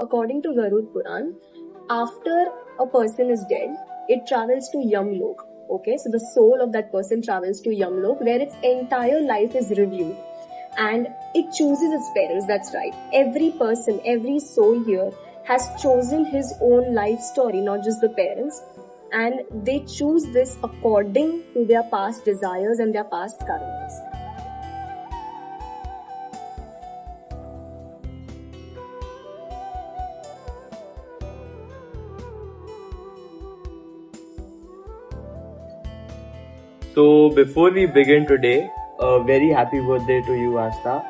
According to Garud Puran, after a person is dead, it travels to Yamlok. Okay, so the soul of that person travels to Yamlok, where its entire life is reviewed, and it chooses its parents. That's right. Every person, every soul here has chosen his own life story, not just the parents, and they choose this according to their past desires and their past karmas. So before we begin today, a very happy birthday to you, Asta.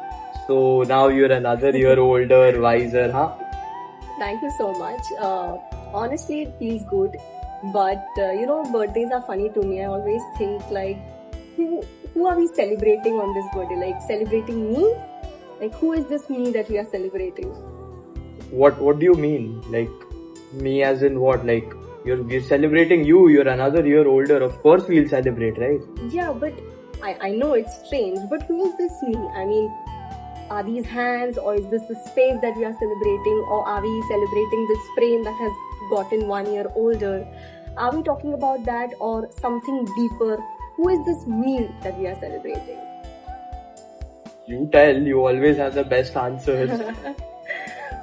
So now you're another year older, wiser, huh? Thank you so much. Honestly, it feels good. But birthdays are funny to me. I always think like, who are we celebrating on this birthday? Like celebrating me? Like who is this me that we are celebrating? What do you mean? Like me as in what? Like we're celebrating you. You're another year older. Of course we'll celebrate, right? Yeah, but I know it's strange. But who is this me? I mean, are these hands, or is this the space that we are celebrating, or are we celebrating this frame that has gotten 1 year older? Are we talking about that or something deeper? Who is this me that we are celebrating? You tell. You always have the best answers.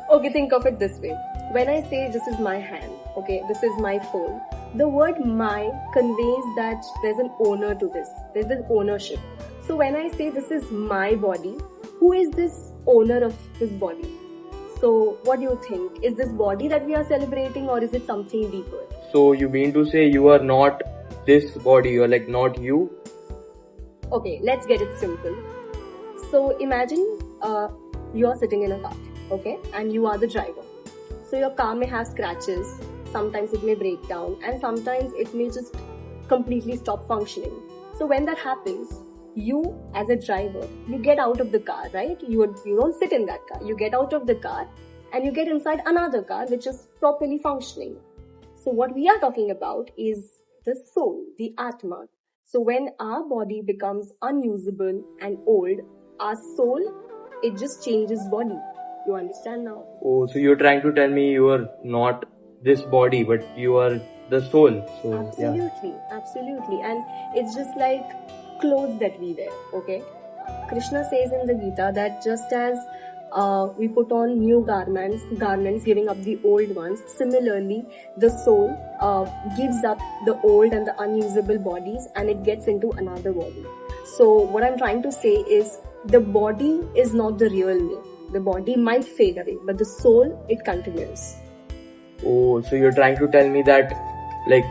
Okay, think of it this way. When I say this is my hand, okay, this is my phone, the word my conveys that there's an owner to this. There's an ownership. So when I say this is my body, who is this owner of this body? So what do you think? Is this body that we are celebrating, or is it something deeper? So you mean to say you are not this body, you're like not you? Okay, let's get it simple. So imagine you are sitting in a car, okay, and you are the driver. So your car may have scratches, sometimes it may break down, and sometimes it may just completely stop functioning. So when that happens, you as a driver, you get out of the car, right? You don't sit in that car. You get out of the car and you get inside another car which is properly functioning. So what we are talking about is the soul, the Atma. So when our body becomes unusable and old, our soul, it just changes body. You understand now? Oh, so you're trying to tell me you are not this body, but you are the soul. So Absolutely. And it's just like clothes that we wear, okay? Krishna says in the Gita that just as we put on new garments giving up the old ones, similarly, the soul gives up the old and the unusable bodies and it gets into another body. So what I'm trying to say is the body is not the real me. The body might fade away, but the soul, it continues. Oh, so you're trying to tell me that like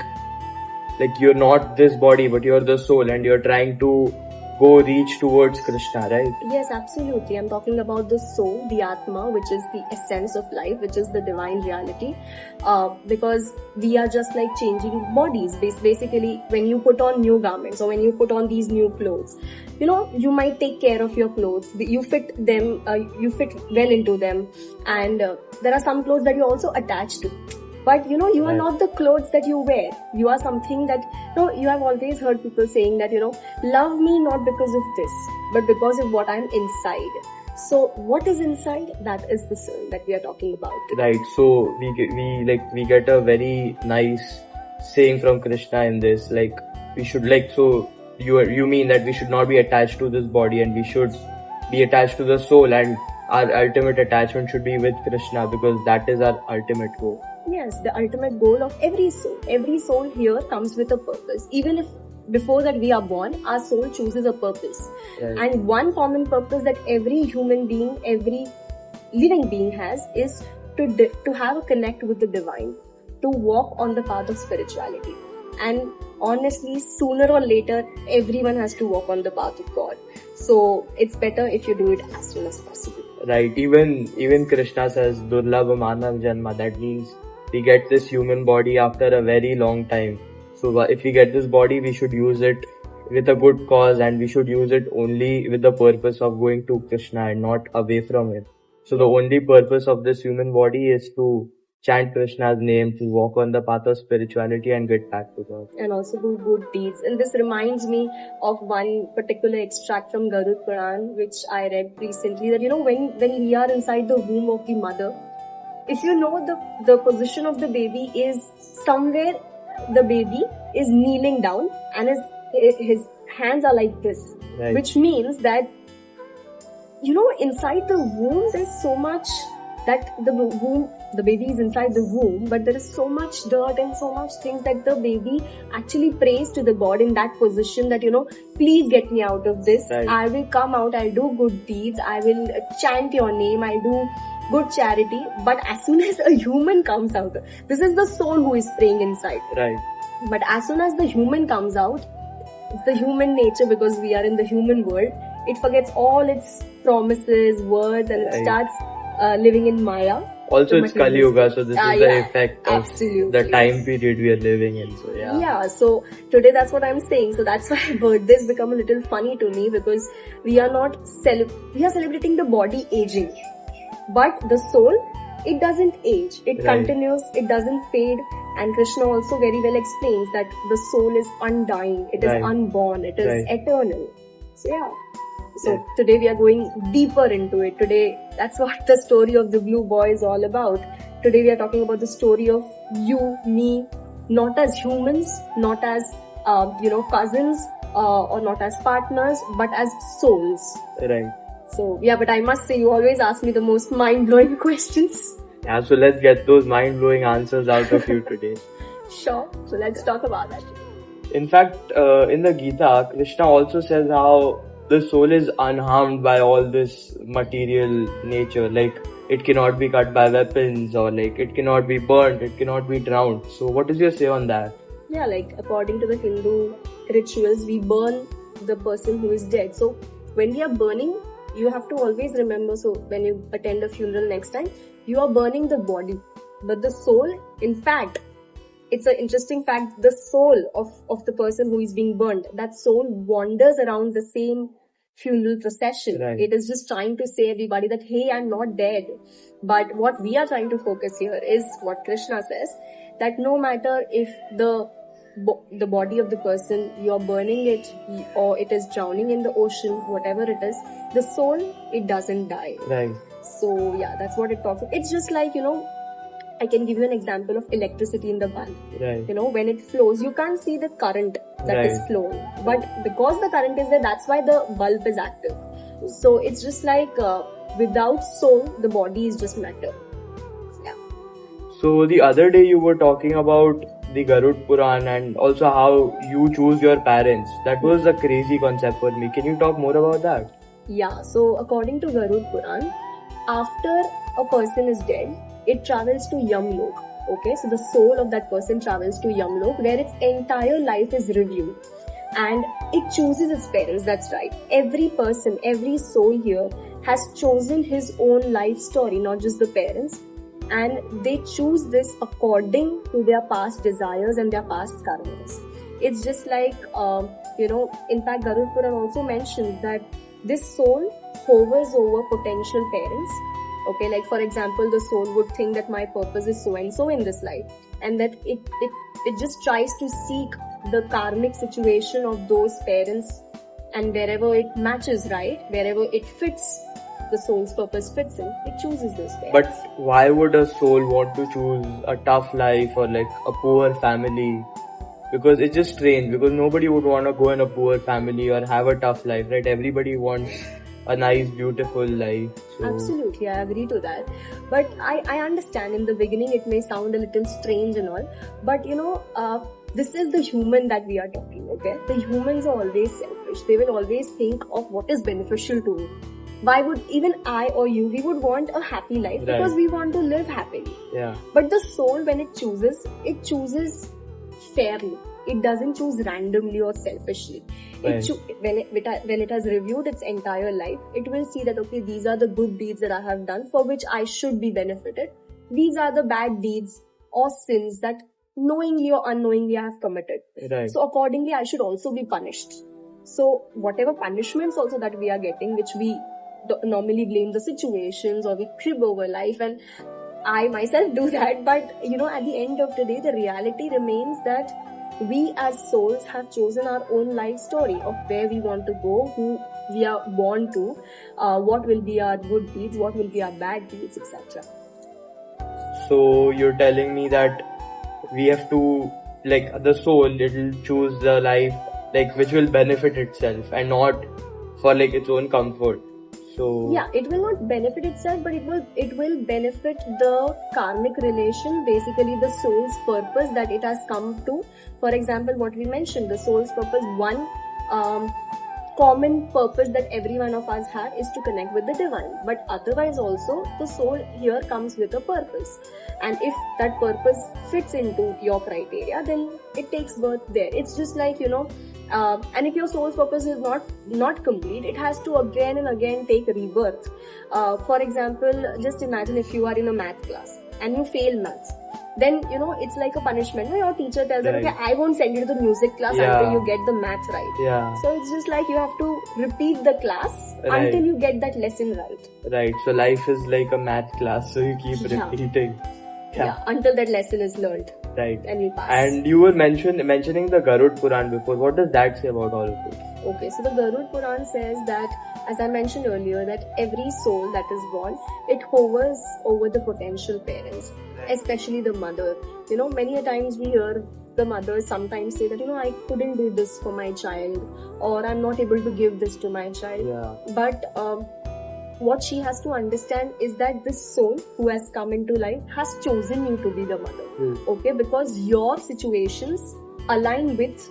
you're not this body, but you're the soul, and you're trying to go reach towards Krishna, right? Yes, absolutely. I'm talking about the soul, the Atma, which is the essence of life, which is the divine reality. Because we are just like changing bodies. Basically, when you put on new garments or when you put on these new clothes, you might take care of your clothes. You fit them, you fit well into them. And there are some clothes that you're also attached to. But you are not the clothes that you wear. You are something that, you have always heard people saying that, love me not because of this, but because of what I'm inside. So what is inside? That is the soul that we are talking about. Right. So we get a very nice saying from Krishna in this. Like we should so you mean that we should not be attached to this body and we should be attached to the soul, and our ultimate attachment should be with Krishna because that is our ultimate goal. Yes, the ultimate goal of every soul. Every soul here comes with a purpose. Even if before that we are born, our soul chooses a purpose. Right. And one common purpose that every human being, every living being has is to have a connect with the divine, to walk on the path of spirituality. And honestly, sooner or later, everyone has to walk on the path of God. So it's better if you do it as soon as possible. Right. Even Krishna says, Durlabha Manav Janma. That means we get this human body after a very long time. So if we get this body, we should use it with a good cause, and we should use it only with the purpose of going to Krishna and not away from him. So the only purpose of this human body is to chant Krishna's name, to walk on the path of spirituality and get back to God. And also do good deeds. And this reminds me of one particular extract from Garud Puran, which I read recently, that when we are inside the womb of the mother, if you know the position of the baby is somewhere, the baby is kneeling down and his hands are like this, Right. which means that, you know, inside the womb there's so much that the baby is inside the womb, but there is so much dirt and so much things that the baby actually prays to the God in that position, that, you know, please get me out of this. Right. I will come out, I'll do good deeds, I will chant your name, I'll do good charity. But as soon as a human comes out, this is the soul who is praying inside. Right. But as soon as the human comes out, it's the human nature, because we are in the human world, it forgets all its promises, words, and it Right. starts living in Maya. Also, the it's Kali Yuga, so this is the yeah, effect of absolutely. the time period we are living in. So yeah. Yeah, so today that's what I'm saying. So that's why birthdays become a little funny to me, because we are not we are celebrating the body aging, but the soul, it doesn't age. It Right. continues. It doesn't fade. And Krishna also very well explains that the soul is undying. It is Right. unborn. It is Right. eternal. So yeah. So Yeah. today we are going deeper into it. Today, that's what the story of the Blue Boy is all about. Today we are talking about the story of you, me, not as humans, not as cousins, or not as partners, but as souls. Right. So yeah, but I must say, you always ask me the most mind-blowing questions. Yeah, so let's get those mind-blowing answers out of you today. Sure. So let's talk about that. In fact, in the Gita, Krishna also says how the soul is unharmed by all this material nature. Like, it cannot be cut by weapons, or like it cannot be burnt, it cannot be drowned. So what is your say on that? Yeah, like according to the Hindu rituals, we burn the person who is dead. So when we are burning, you have to always remember, so when you attend a funeral next time, you are burning the body. But the soul, in fact, it's an interesting fact, the soul of the person who is being burned, that soul wanders around the same funeral procession. Right. It is just trying to say everybody that, hey, I'm not dead. But what we are trying to focus here is what Krishna says, that no matter if the body of the person, you are burning it or it is drowning in the ocean, whatever it is, the soul, it doesn't die. Right. So yeah, that's what it talks about. It's just like, I can give you an example of electricity in the bulb. Right. When it flows, you can't see the current that is Right. flowing. But because the current is there, that's why the bulb is active. So it's just like without soul, the body is just matter. Yeah. So the other day you were talking about the Garud Puran and also how you choose your parents. That was a crazy concept for me. Can you talk more about that? Yeah, so according to Garud Puran, after a person is dead, it travels to Yamlok. Okay, so the soul of that person travels to Yamlok, where its entire life is reviewed. And it chooses its parents, that's right. Every person, every soul here has chosen his own life story, not just the parents. And they choose this according to their past desires and their past karmas. It's just like, in fact, Garud Puran also mentions that this soul hovers over potential parents. Okay, like for example, the soul would think that my purpose is so and so in this life, and that it just tries to seek the karmic situation of those parents, and wherever it matches, right, wherever it fits, the soul's purpose fits in, it chooses those parents. But why would a soul want to choose a tough life or like a poor family? Because it's just strange, because nobody would want to go in a poor family or have a tough life, right? Everybody wants a nice, beautiful life. So Absolutely, I agree to that. But I understand in the beginning it may sound a little strange and all, but this is the human that we are talking, okay? The humans are always selfish. They will always think of what is beneficial to me. Why would even I or you, we would want a happy life because Right. we want to live happily. yeah, But the soul, when it chooses fairly. It doesn't choose randomly or selfishly. Right. When it has reviewed its entire life, it will see that, okay, these are the good deeds that I have done for which I should be benefited. These are the bad deeds or sins that knowingly or unknowingly I have committed. right. So accordingly, I should also be punished. So whatever punishments also that we are getting, which we normally blame the situations or we crib over life, and I myself do that, but at the end of the day, the reality remains that we as souls have chosen our own life story of where we want to go, who we are born to, what will be our good deeds, what will be our bad deeds, etc. So you're telling me that we have to, like, the soul, it'll choose the life, like, which will benefit itself and not for, like, its own comfort. So Yeah, it will not benefit itself, but it will benefit the karmic relation, basically the soul's purpose that it has come to. For example, what we mentioned, the soul's purpose, one common purpose that every one of us have is to connect with the divine. But otherwise also, the soul here comes with a purpose. And if that purpose fits into your criteria, then it takes birth there. It's just like, and if your soul's purpose is not complete, it has to again and again take rebirth. For example, just imagine if you are in a math class and you fail maths. Then, it's like a punishment. Your teacher tells you, Right. okay, I won't send you to the music class Yeah. until you get the maths right. yeah, So it's just like you have to repeat the class Right. until you get that lesson right. right. So life is like a math class, so you keep Yeah. repeating. Yeah, Until that lesson is learned right. and you pass. And you were mentioning the Garud Puran before. What does that say about all of this? Okay, so the Garud Puran says that, as I mentioned earlier, that every soul that is born, it hovers over the potential parents, especially the mother. Many a times we hear the mothers sometimes say that, I couldn't do this for my child, or I'm not able to give this to my child. Yeah, But what she has to understand is that this soul who has come into life has chosen you to be the mother. Okay, because your situations align with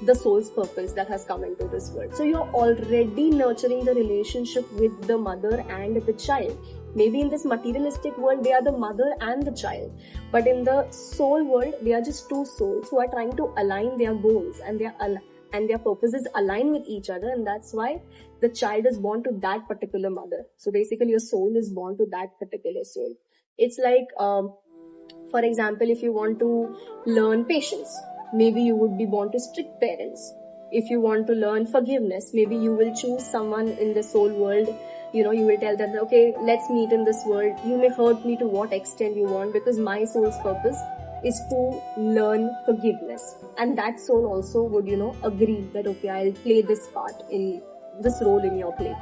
the soul's purpose that has come into this world. So you're already nurturing the relationship with the mother and the child. Maybe in this materialistic world, they are the mother and the child. But in the soul world, they are just two souls who are trying to align their goals and their purposes align with each other. And that's why the child is born to that particular mother. So basically, your soul is born to that particular soul. It's like, for example, if you want to learn patience, maybe you would be born to strict parents. If you want to learn forgiveness, maybe you will choose someone in the soul world. You will tell them, okay, let's meet in this world. You may hurt me to what extent you want, because my soul's purpose is to learn forgiveness. And that soul also would, agree that, okay, I'll play this part in this role in your play.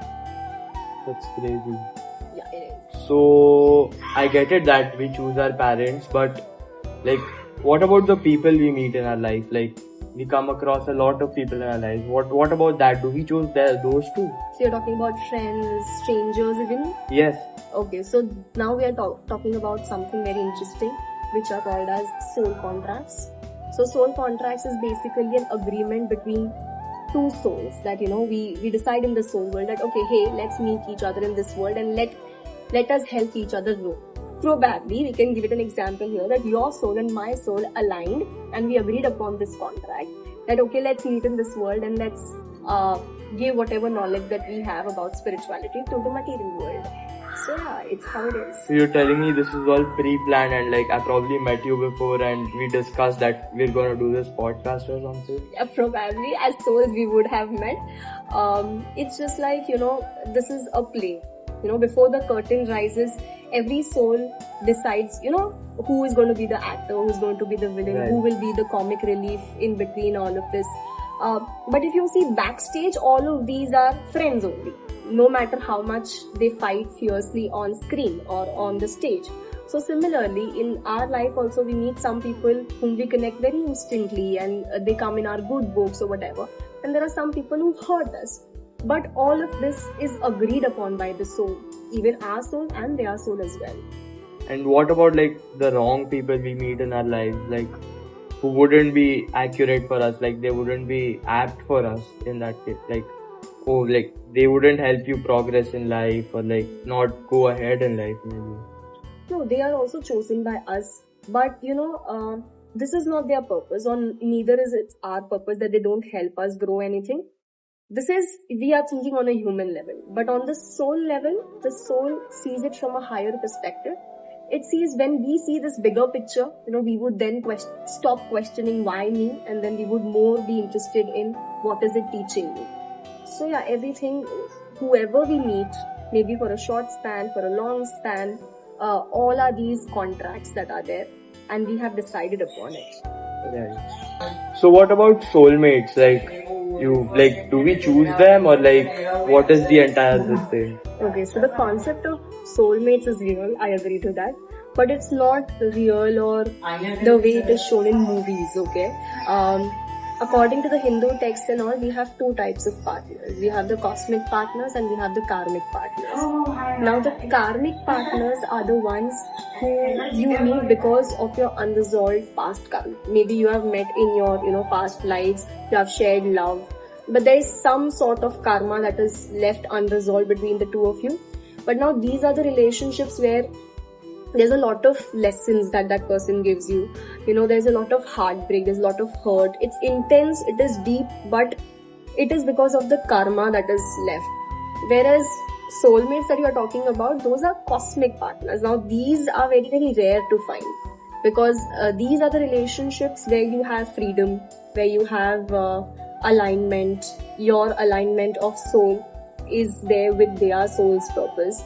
that's crazy. Yeah, it is. So I get it that we choose our parents, but like, what about the people we meet in our life? Like, we come across a lot of people in our lives. What about that? Do we choose those two? So you're talking about friends, strangers even? Yes. Okay, so now we are talking about something very interesting, which are called as soul contracts. So soul contracts is basically an agreement between two souls that, we decide in the soul world that, okay, hey, let's meet each other in this world and let us help each other grow. Probably, we can give it an example here that your soul and my soul aligned and we agreed upon this contract that, okay, let's meet in this world and let's give whatever knowledge that we have about spirituality to the material world. So yeah, it's how it is. So you're telling me this is all pre-planned, and like I probably met you before and we discussed that we're gonna do this podcast or something? Yeah, probably, as souls we would have met. It's just like, this is a play. Before the curtain rises, every soul decides, who is going to be the actor, who's going to be the villain, Right. who will be the comic relief in between all of this. But if you see backstage, all of these are friends only. No matter how much they fight fiercely on screen or on the stage. So similarly, in our life also we meet some people whom we connect very instantly and they come in our good books or whatever. And there are some people who hurt us. But all of this is agreed upon by the soul, even our soul and their soul as well. And what about like the wrong people we meet in our lives, like who wouldn't be accurate for us, like they wouldn't be apt for us in that case, like like they wouldn't help you progress in life or like not go ahead in life maybe? No, they are also chosen by us. But this is not their purpose, or neither is it our purpose that they don't help us grow anything. We are thinking on a human level, but on the soul level, the soul sees it from a higher perspective. It sees when we see this bigger picture, we would then stop questioning why me, and then we would more be interested in what is it teaching me. So yeah, everything, whoever we meet, maybe for a short span, for a long span, all are these contracts that are there, and we have decided upon it. Right. So what about soulmates? Like, do we choose them, or like what is the entire this thing? Okay, so the concept of soulmates is real, I agree to that. but it's not real or the way it is shown in movies, okay? According to the Hindu texts and all, we have two types of partners. We have the cosmic partners and we have the karmic partners. Now, the karmic partners are the ones who you meet because of your unresolved past karma. Maybe you have met in your, past lives, you have shared love, but there is some sort of karma that is left unresolved between the two of you. But now these are the relationships where there's a lot of lessons that person gives you. There's a lot of heartbreak, there's a lot of hurt. It's intense, it is deep, but it is because of the karma that is left. Whereas soulmates that you are talking about, those are cosmic partners. Now these are very, very rare to find because these are the relationships where you have freedom, where you have alignment. Your alignment of soul is there with their soul's purpose.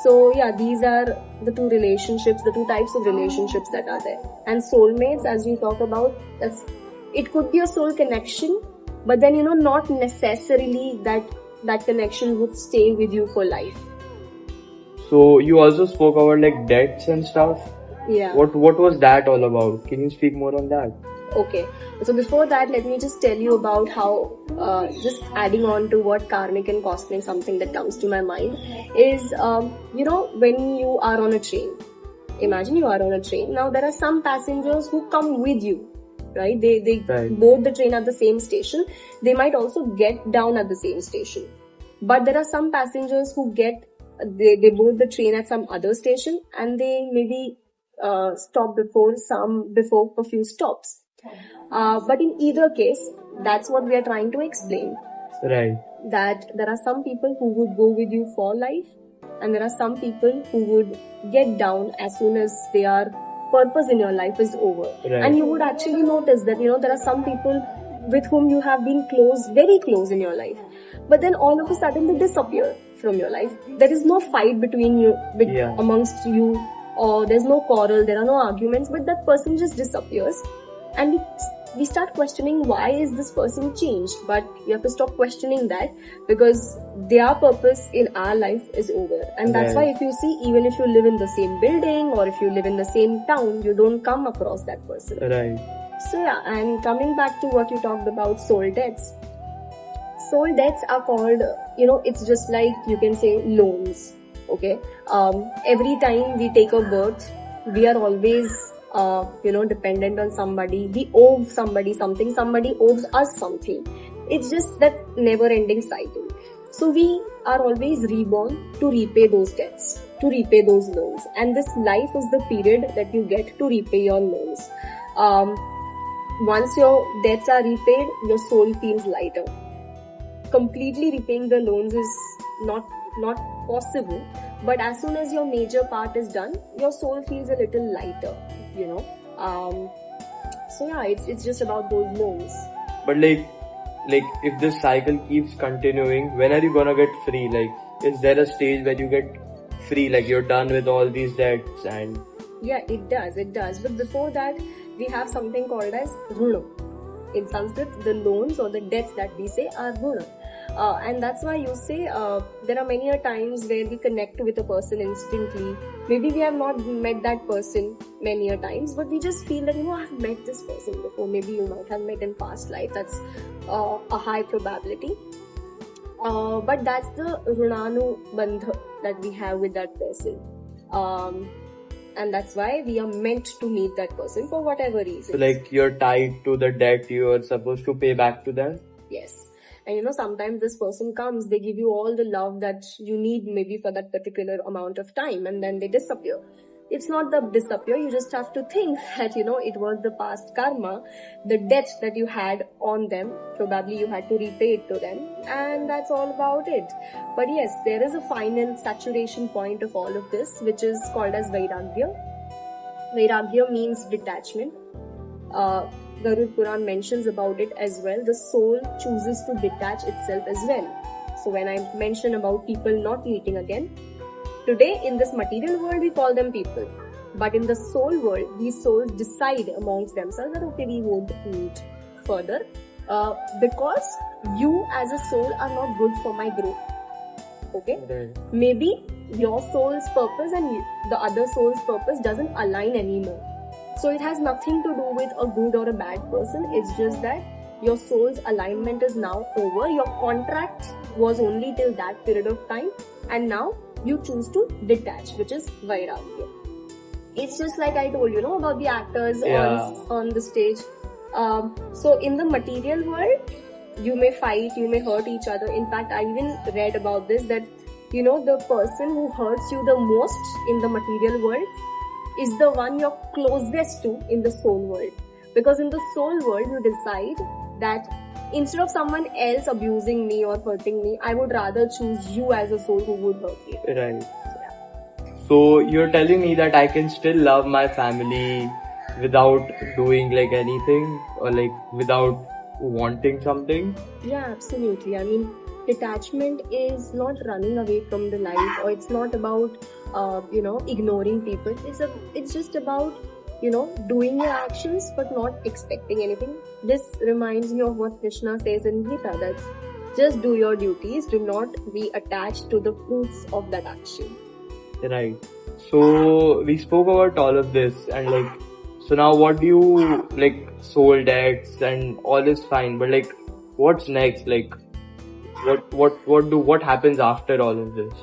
So yeah, these are the two relationships, the two types of relationships that are there. And soulmates, as we talk about, it could be a soul connection, but then not necessarily that connection would stay with you for life. So you also spoke about like debts and stuff. Yeah. What was that all about? Can you speak more on that? Okay, so before that, let me just tell you about how, just adding on to what karmic and cosmic, something that comes to my mind is, when you are on a train, imagine you are on a train. Now there are some passengers who come with you, right? They Right. board the train at the same station. They might also get down at the same station. But there are some passengers who they board the train at some other station and they maybe stop before a few stops. But in either case, that's what we are trying to explain. Right. That there are some people who would go with you for life, and there are some people who would get down as soon as their purpose in your life is over. Right. And you would actually notice that, there are some people with whom you have been close, very close in your life, but then all of a sudden they disappear from your life. There is no fight between you, amongst you, or there's no quarrel, there are no arguments, but that person just disappears. And we start questioning, why is this person changed? But you have to stop questioning that because their purpose in our life is over. And that's why if you see, even if you live in the same building or if you live in the same town, you don't come across that person. Right. So yeah, and coming back to what you talked about, soul debts. Soul debts are called, it's just like you can say loans. Okay. Every time we take a birth, we are always dependent on somebody. We owe somebody something, somebody owes us something. It's just that never-ending cycle. So we are always reborn to repay those debts, to repay those loans. And this life is the period that you get to repay your loans. Once your debts are repaid, your soul feels lighter. Completely repaying the loans is not possible, but as soon as your major part is done, your soul feels a little lighter. So yeah, it's just about those loans. But like if this cycle keeps continuing, when are you gonna get free? Like, is there a stage where you get free, like you're done with all these debts? And yeah, it does. But before that, we have something called as runa. In Sanskrit, the loans or the debts that we say are runa. And that's why you say there are many a times where we connect with a person instantly. Maybe we have not met that person many a times, but we just feel that, I've met this person before. Maybe you might have met in past life. That's a high probability. But that's the runanu bandha that we have with that person. And that's why we are meant to meet that person for whatever reason. So like you're tied to the debt you are supposed to pay back to them? Yes. And sometimes this person comes, they give you all the love that you need maybe for that particular amount of time, and then they disappear. It's not the disappear, you just have to think that, it was the past karma, the debt that you had on them, probably you had to repay it to them, and that's all about it. But yes, there is a final saturation point of all of this, which is called as Vairagya. Vairagya means detachment. Garud Puran mentions about it as well. The soul chooses to detach itself as well. So when I mention about people not meeting again, today in this material world we call them people. But in the soul world, these souls decide amongst themselves that okay, we won't meet further because you as a soul are not good for my growth. Okay? Right. Maybe your soul's purpose and the other soul's purpose doesn't align anymore. So it has nothing to do with a good or a bad person. It's just that your soul's alignment is now over. Your contract was only till that period of time, and now you choose to detach, which is Vairagya. It's just like I told you, about the actors on the stage. So in the material world, you may fight, you may hurt each other. In fact, I even read about this, that the person who hurts you the most in the material world is the one you're closest to in the soul world. Because in the soul world, you decide that instead of someone else abusing me or hurting me, I would rather choose you as a soul who would hurt me. Right. So you're telling me that I can still love my family without doing like anything, or like without wanting something? Yeah, absolutely. I mean, detachment is not running away from the life, or it's not about ignoring people. It's just about doing your actions but not expecting anything. This reminds me of what Krishna says in Gita, that just do your duties, do not be attached to the fruits of that action. Right. So we spoke about all of this, and so now what do you soul decks and all is fine, but what's next? What happens after all of this?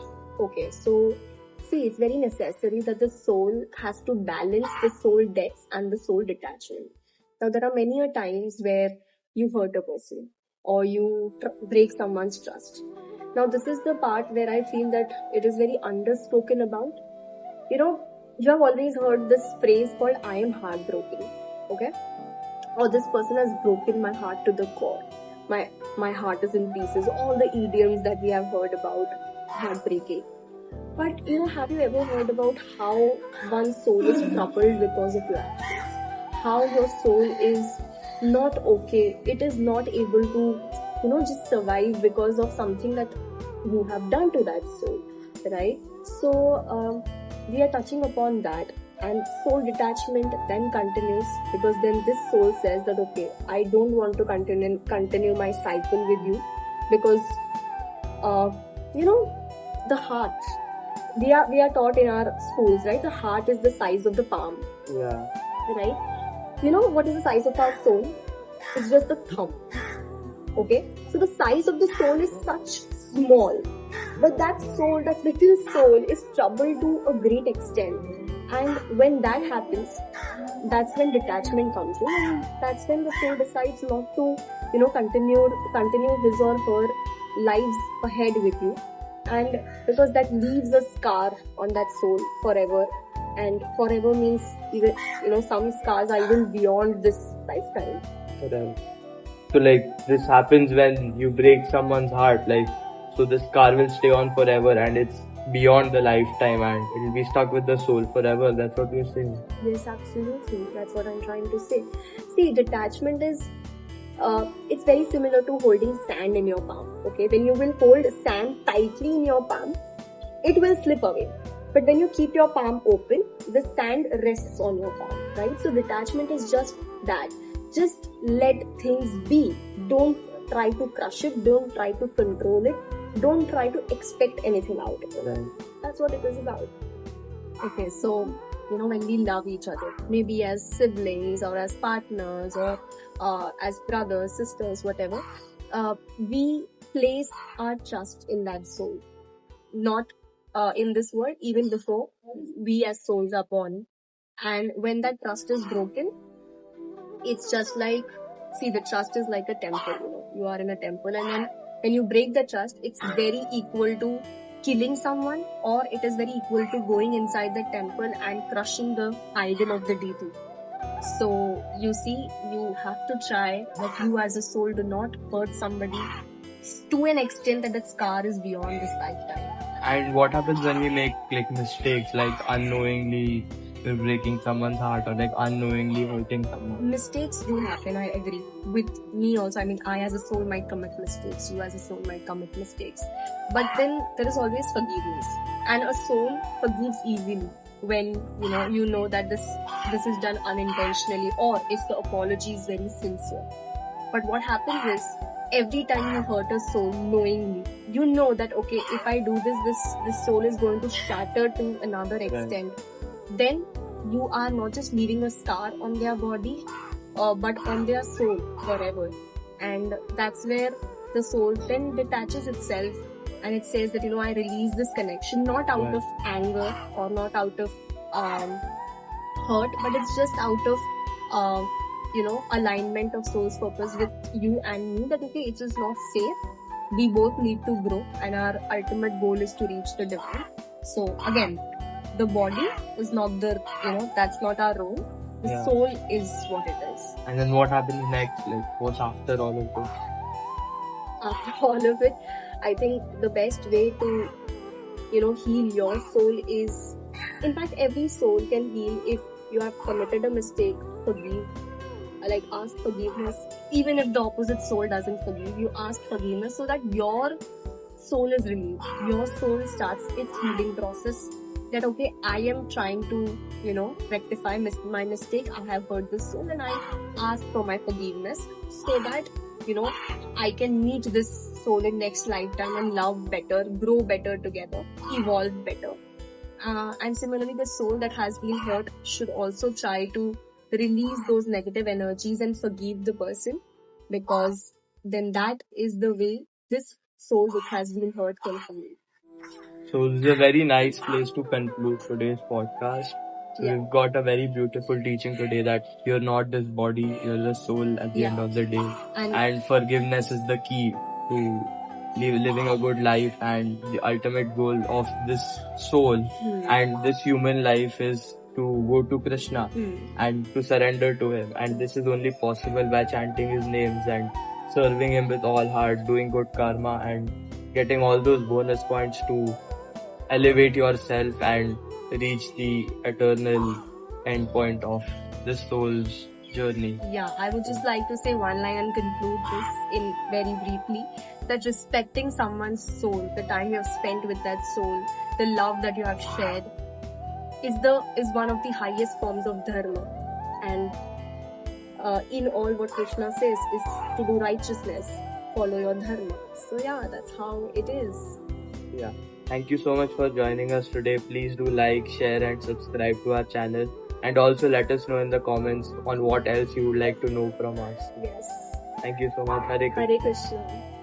Okay, so see, it's very necessary that the soul has to balance the soul debts and the soul detachment. Now, there are many times where you hurt a person or you break someone's trust. Now, this is the part where I feel that it is very underspoken about. You have always heard this phrase called "I am heartbroken," okay? Or this person has broken my heart to the core. My heart is in pieces. All the idioms that we have heard about heartbreaking. But have you ever heard about how one soul is troubled because of your actions? How your soul is not okay. It is not able to, just survive because of something that you have done to that soul, right? So we are touching upon that, and soul detachment then continues, because then this soul says that, okay, I don't want to continue my cycle with you, because the heart, we are taught in our schools, right? The heart is the size of the palm. Yeah. Right? What is the size of our soul? It's just the thumb. Okay? So the size of the soul is such small. But that soul, that little soul, is troubled to a great extent. And when that happens, that's when detachment comes in, and that's when the soul decides not to, continue his or her lives ahead with you. And because that leaves a scar on that soul forever, and forever means even some scars are even beyond this lifetime. Right. So this happens when you break someone's heart, so the scar will stay on forever, and it's beyond the lifetime, and it will be stuck with the soul forever. That's what you're saying. Yes, absolutely. That's what I'm trying to say. See, detachment is it's very similar to holding sand in your palm. Okay, when you will hold sand tightly in your palm, it will slip away. But when you keep your palm open, the sand rests on your palm, right? So detachment is just that. Just let things be. Don't try to crush it. Don't try to control it. Don't try to expect anything out of it. Right. That's what it is about. Okay, so when we love each other, maybe as siblings or as partners or as brothers, sisters, whatever, we place our trust in that soul. Not in this world, even before we as souls are born. And when that trust is broken, it's just like, see, the trust is like a temple. You are in a temple, and then when you break the trust, it's very equal to killing someone, or it is very equal to going inside the temple and crushing the idol of the deity. So you see, you have to try that you as a soul do not hurt somebody to an extent that that scar is beyond this lifetime. And what happens when we make mistakes, unknowingly breaking someone's heart, or unknowingly hurting someone? Mistakes do happen, I agree. With me also, I mean, I as a soul might commit mistakes, you as a soul might commit mistakes. But then there is always forgiveness. And a soul forgives easily when you know that this is done unintentionally, or if the apology is very sincere. But what happens is, every time you hurt a soul knowingly, you know that okay, if I do this soul is going to shatter to another extent. Then you are not just leaving a scar on their body, but on their soul forever. And that's where the soul then detaches itself and it says that, I release this connection, not out of anger or not out of hurt, but it's just out of alignment of soul's purpose with you and me, that okay, it is not safe. We both need to grow and our ultimate goal is to reach the divine. So again, the body is not that's not our role. The soul is what it is. And then what happens next? Like, what's after all of this? After all of it, I think the best way to, heal your soul is, in fact, every soul can heal if you have committed a mistake, forgive. Like, ask forgiveness. Even if the opposite soul doesn't forgive, you ask forgiveness so that your soul is relieved. Your soul starts its healing process. That okay, I am trying to, rectify my mistake. I have hurt this soul and I ask for my forgiveness so that, I can meet this soul in next lifetime and love better, grow better together, evolve better. And similarly, the soul that has been hurt should also try to release those negative energies and forgive the person, because then that is the way this soul which has been hurt can heal. So this is a very nice place to conclude today's podcast. So we've got a very beautiful teaching today that you're not this body, you're the soul at the end of the day. And forgiveness is the key to living a good life, and the ultimate goal of this soul and this human life is to go to Krishna and to surrender to him. And this is only possible by chanting his names and serving him with all heart, doing good karma and getting all those bonus points to elevate yourself and reach the eternal end point of the soul's journey. Yeah, I would just like to say one line and conclude this in very briefly, that respecting someone's soul, the time you have spent with that soul, the love that you have shared, is one of the highest forms of dharma. And in all what Krishna says is to do righteousness, follow your dharma. So yeah, that's how it is. Yeah. Thank you so much for joining us today. Please do like, share and subscribe to our channel. And also let us know in the comments on what else you would like to know from us. Yes. Thank you so much. Hare Krishna. Hare Krishna.